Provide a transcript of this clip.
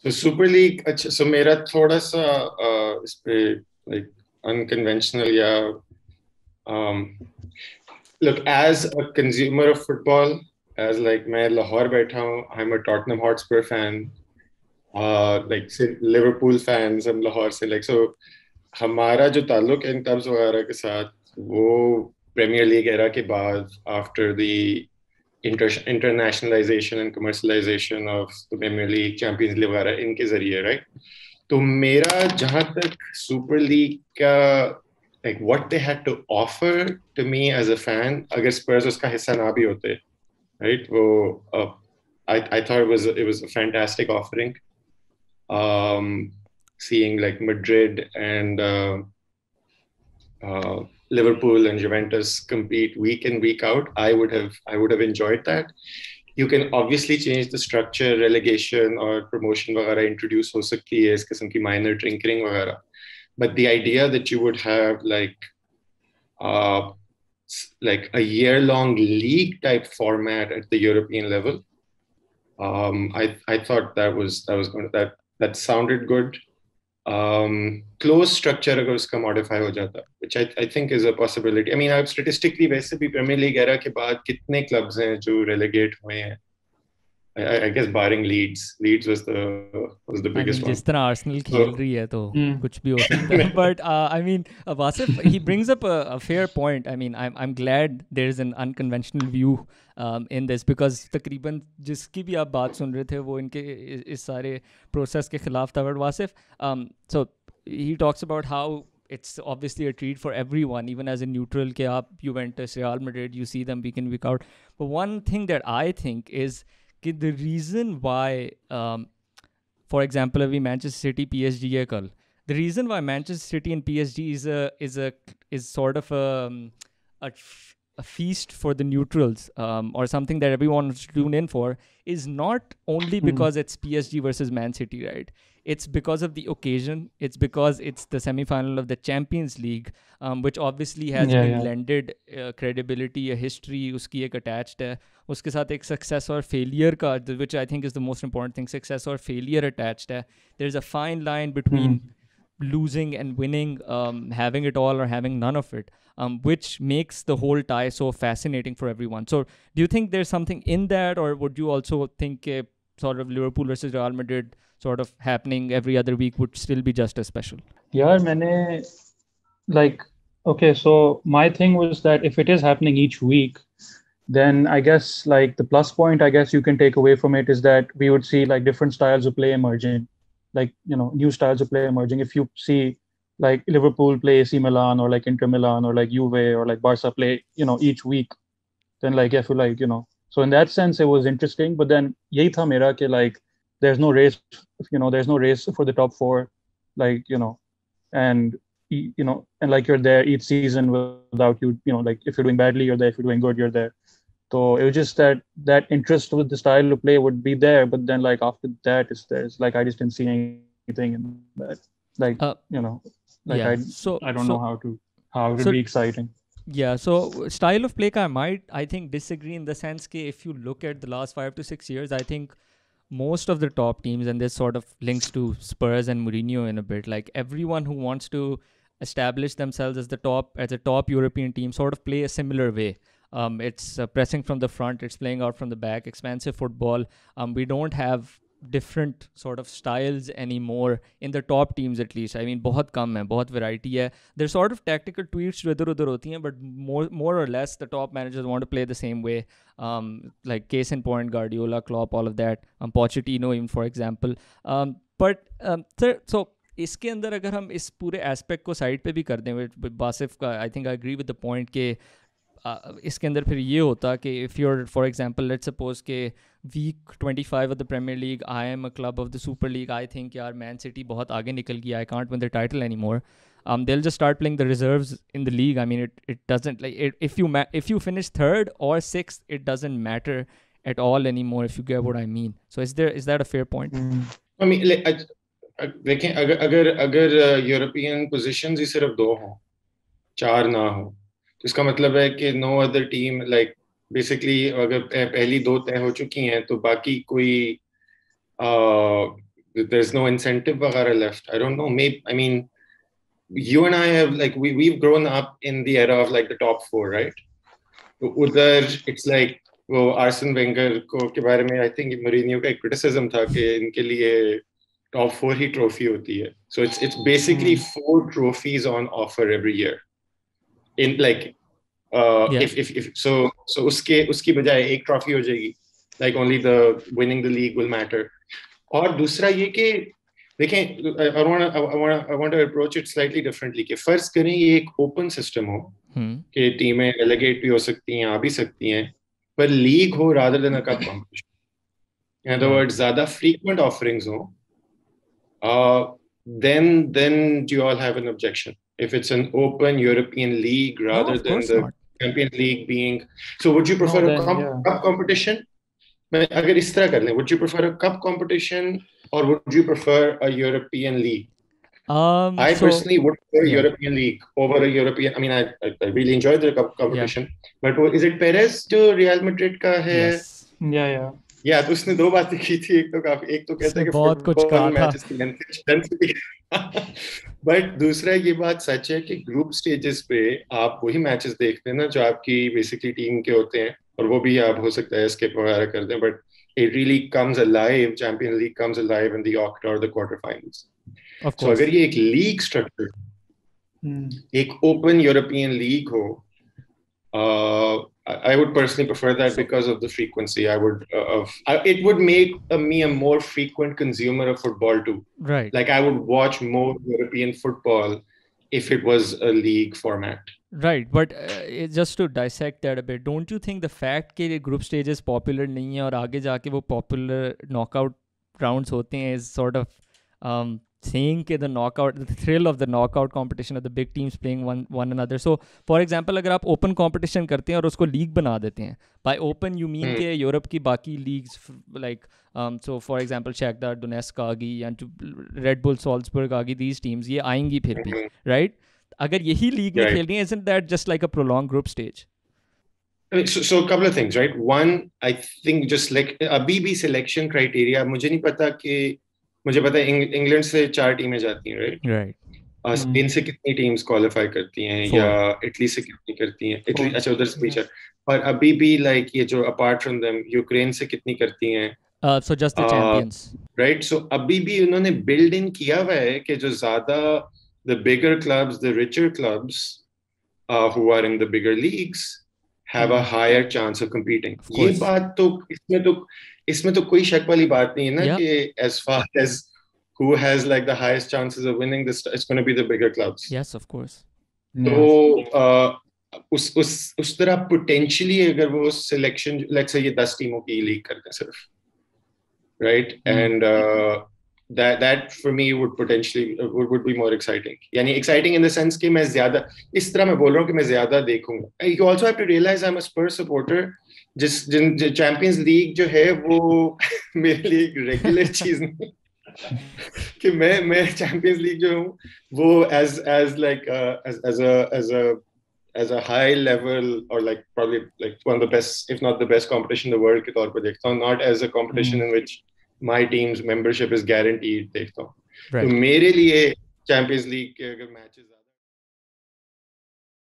तो super league, अच्छा, सो मेरा थोड़ा सा इस पे लाइक अनकन्वेंशनल या look, as a consumer of football, as like मैं लाहौर बैठा हूँ, I'm a Tottenham Hotspur fan, like से Liverpool fans हम लाहौर से, like so हमारा जो ताल्लुक इन क्लब्स वगैरह के साथ वो प्रीमियर लीग एरा के बाद after the internationalization and commercialization of the Premier League, Champions League वगैरह इनके जरिए, right? तो मेरा जहां तक सुपर लीग का like what they had to offer to me as a fan, अगर स्पर्स उसका हिस्सा ना भी होते, right? वो I thought it was a fantastic offering. Seeing like Madrid and Liverpool and Juventus compete week in week out, I would have enjoyed that. You can obviously change the structure, relegation or promotion वगैरह introduce हो सकती है, इस किस्म की minor tinkering वगैरह. But the idea that you would have like a year-long league type format at the European level, I thought that sounded good. Close structure अगर उसका modify हो जाता, which I think is a possibility. I mean, statistically वैसे भी Premier League era के बाद कितने clubs हैं जो relegate हुए हैं? I guess barring Leeds was the biggest one. जिस तरह आर्सेनल खेल रही है तो कुछ भी हो सकता है. But I mean, Wasif, he brings up a fair point. I mean, I'm glad there is an unconventional view in this, because तकरीबन जिसकी भी आप बात सुन रहे थे वो इनके इस सारे प्रोसेस के खिलाफ था. But Wasif, so he talks about how it's obviously a treat for everyone, even as a neutral, ke aap Juventus, Real Madrid, you see them week in, week out. But one thing that I think is the reason why, for example, अभी Manchester City PSG है कल, the reason why Manchester City and PSG is sort of a feast for the neutrals, or something that everyone wants to tune in for, is not only because it's PSG versus Man City, right? It's because of the occasion. It's because it's the semi-final of the Champions League, which obviously has been lended credibility, a history, uski ek attached hai. Uske saath ek success or failure ka, which I think is the most important thing, success or failure attached hai. There's a fine line between losing and winning, having it all or having none of it, which makes the whole tie so fascinating for everyone. So do you think there's something in that, or would you also think sort of Liverpool versus Real Madrid sort of happening every other week would still be just as special? Yeah, okay, so my thing was that if it is happening each week, then I guess like the plus point I guess you can take away from it is that we would see like different styles of play emerging, like, new styles of play emerging. If you see like Liverpool play AC Milan, or like Inter Milan, or like Juve, or like Barca play, each week, then like I feel like, so in that sense it was interesting. But then yahi tha mera ke like there's no race for the top four, like, and and like you're there each season without you, like if you're doing badly you're there, if you're doing good you're there. So it was just that interest with the style of play would be there, but then like after that there's like I just didn't see anything in that, like I don't know how it would be exciting. Yeah, so style of play I think disagree in the sense that if you look at the last 5 to 6 years, I think most of the top teams, and this sort of links to Spurs and Mourinho in a bit, like everyone who wants to establish themselves as a top European team sort of play a similar way. It's pressing from the front, it's playing out from the back, expansive football. We don't have different sort of styles anymore in the top teams, at least. I mean, बहुत कम है, बहुत variety है. There's sort of tactical tweaks जो इधर उधर होती हैं, but more or less the top managers want to play the same way. Like case in point, Guardiola, Klopp, all of that. Pochettino even, for example. So इसके अंदर अगर हम इस पूरे एस्पेक्ट को साइड पे भी कर दें, वासिफ का, I think I agree with the point के इसके अंदर फिर ये होता कि if you're for example let's suppose के week 25 of the premier league I am a club of the super league, I think यार मैन सिटी बहुत आगे निकल गया, I can't win the title any more, they'll just start playing the reserves in the league. I mean, it doesn't, like, if you finish third or sixth, it doesn't matter at all anymore, if you get what I mean. So is that a fair point? I mean, देखें, अगर European positions ही सिर्फ 2 हों, 4 ना हो, तो इसका मतलब है कि no other team, like basically अगर पहली 2 तय हो चुकी हैं तो बाकी कोई there's no incentive वगैरह left. I don't know. Maybe, I mean, you and I have like we've grown up in the era of like the top four, right? उधर it's like वो आर्सन वेंगर को के बारे में I think Mourinho का एक criticism था कि इनके लिए top four ही trophy होती है. So it's basically 4 trophies on offer every year. In like if so उसकी बजाय एक trophy हो जाएगी. Like only the winning the league will matter. और दूसरा ये कि देखें, I want to approach it slightly differently. कि फर्ज करें ये एक open system हो कि टीमें relegate भी हो सकती हैं, आ भी सकती हैं, पर लीग हो rather than a cup competition. In other words, ज़्यादा frequent offerings हो, then do you all have an objection? If it's an open European league rather than the Champions League being, so would you prefer a cup competition? अगर इस तरह कर लें, would you prefer a cup competition or would you prefer a European league? I personally would prefer European league over a European. I mean, I really enjoyed the cup competition, but is it Perez जो Real Madrid का है? Yes. या तो उसने 2 बातें की थी, एक तो कहता है कि बहुत कुछ कहा था, बट दूसरा ये बात सच है कि ग्रुप स्टेजेस पे आप वही मैचेस देखते हैं ना जो आपकी बेसिकली टीम के होते हैं, और वो भी आप हो सकता है स्किप वगैरह कर दें, but it really comes alive, Champions League comes alive in the octa or the quarterfinals. So अगर ये एक लीग स्ट्रक्चर, एक ओपन यूरोपियन लीग हो, I would personally prefer that because of the frequency. I would it would make me a more frequent consumer of football too. Right. Like I would watch more European football if it was a league format. Right, but just to dissect that a bit, don't you think the fact कि group stages popular नहीं है और आगे जाके वो popular knockout rounds होते हैं is sort of saying कि the thrill of the knockout competition of the big teams playing one another. So for example, अगर आप open competition करते हैं और उसको league बना देते हैं, by open you mean कि यूरोप की बाकी leagues like so for example Shakhtar Donetsk आ गई या Red Bull Salzburg आ गई, these teams ये आएंगी फिर भी, right? अगर यही लीग में खेल रही है, isn't that just like a prolonged group stage? So a couple of things, right? One, I think just like अभी भी selection criteria, मुझे नहीं पता कि, मुझे पता है इंग्लैंड से 4 टीमें जाती हैं, right? स्पेन से कितनी टीम्स क्वालिफाई करती हैं, या इटली से कितनी करती हैं, इटली अच्छा उधर से पीछे, और अभी भी लाइक ये जो अपार्ट फ्रॉम देम यूक्रेन से कितनी करती हैं, so just the champions, right? So अभी भी उन्होंने बिल्ड इन किया हुआ है कि जो ज्यादा the bigger clubs, the richer clubs who are in the bigger leagues have a higher chance of competing. ये बात तो इसमें तो कोई शक वाली बात नहीं है ना कि as far as who has like the highest chances of winning this, it's going to be the bigger clubs. Yes, of course. तो उस तरह potentially अगर वो selection, let's say ये 10 टीमों की लीग करते हैं सिर्फ, right? And that for me would potentially would be more exciting. यानी exciting in the sense कि मैं ज्यादा, इस तरह मैं बोल रहा हूँ कि मैं ज्यादा देखूंगा. You also have to realize I'm a Spurs supporter. जिस Champions League जो है वो मेरे लिए एक regular चीज नहीं कि मैं Champions League जो हूँ वो as a high level or like probably like one of the best, if not the best competition in the world के तौर पर देखता हूँ, not as a competition in which my team's membership is guaranteed देखता हूँ. तो मेरे लिए Champions League के अगर matches